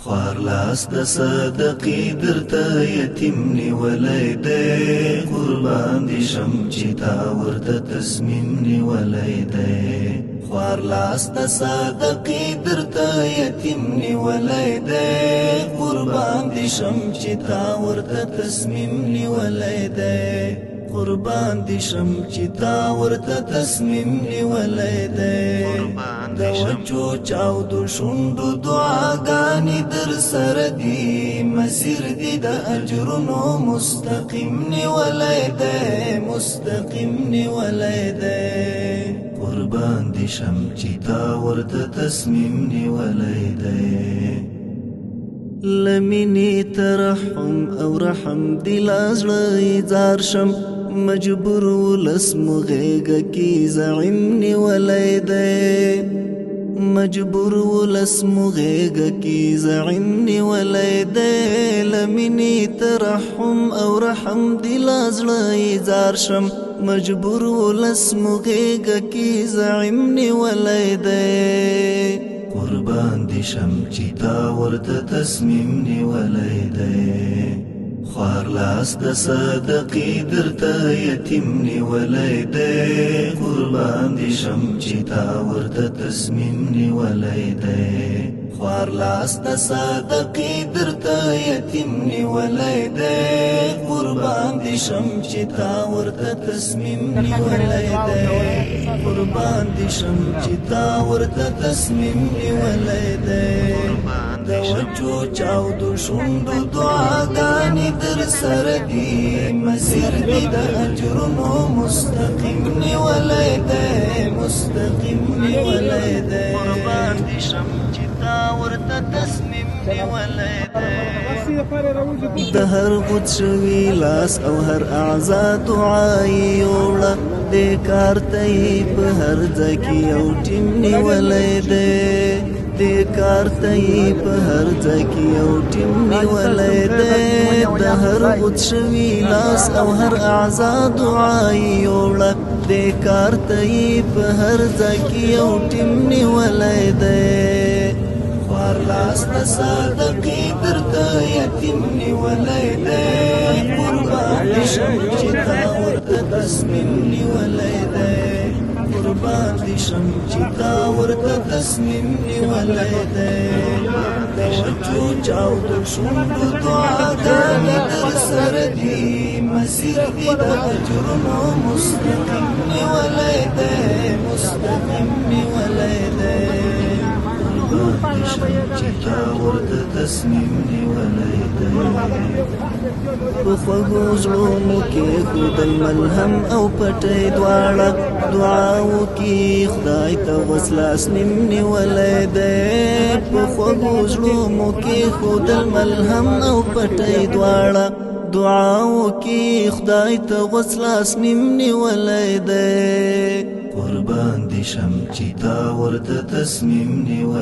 خوار لاس د صدقې درته یتیم نیولی دی قربان دي شم چې تا ورته تصمیم نیولی دی خوار لاس د صدقې درته یتیم نیولی دی قربان دي شم چې تا ورته تصمیم نیولی دی قربان دي شم چې تا ورته تصمیم نیولی دی د وچو چاودو شونډو دعاګانې در سره دي مسیر دي د اجرونو مستقیم نیولی دی مستقیم نیولی دی قربان دي شم چې تا ورته تصمیم نیولی دی لمینی ترحم او رحم دی لازړه ایزار شم مجبور ولس مغیګه کی زعیم نیولی دی مجبور ولس مغیګه کی زعیم نیولی دی لمینی ترحم او رحم دی لازړه ایزار شم مجبور ولس مغیګه کی زعیم نیولی دی قربان دي شم چې تا ورته تصمیم نیولی دی خوار لاس د صدقې درته یتیم نیولی دی قربان دي شم چې تا ورته تصمیم نیولی دی خوار لاس د صدقې درته یتیم نیولی دی قربان دي شم چې تا ورته تصمیم نیولی دی قربان دي شم چې تا ورته تصمیم نیولی دی د وچو چاودو شونډو دعاګانې در سره دي مسیر دي د اجرونو مستقیم نیولی دی مستقیم نیولی دی قربان دي شم چې تا ورته تصمیم نیولی دی د هر غوڅ شوي لاس او هر اعضا دعایي یوړه دې کار ته یې په هر ځای کې یو ټیم نیولی دی دې کار ته یې په هر ځای کې یو ټیم نیولی دی د هر غوڅ شوي لاس او هر اعضا دعایي یوړه دې کار ته یې په هر ځای کې یو ټیم نیولی دی خوار لاس د صدقې درته یتیم نیولی دی قربان دي شم چې تا ورته تصمیم نیولی دی قربان دي شم چې تا ورته تصمیم نیولی دی د وچو چاودو شونډو دعاګانې در سره دي مسیر دي د اجرونو مستقیم نیولی دی مستقیم نیولی دی قربان دي شم چې تا ورته تصمیم نیولی دی په خوږو زړونو کېښودل ملهم او پټۍ دواړه دعا وکړي خدای ته وس لاس نیم نیولی دی په خوږو زړونو کېښودل ملهم او پټۍ دواړه دعا وکړي خدای ته وس لاس نیم نیولی دی قربان دي شم چې تا ورته تصمیم نیولی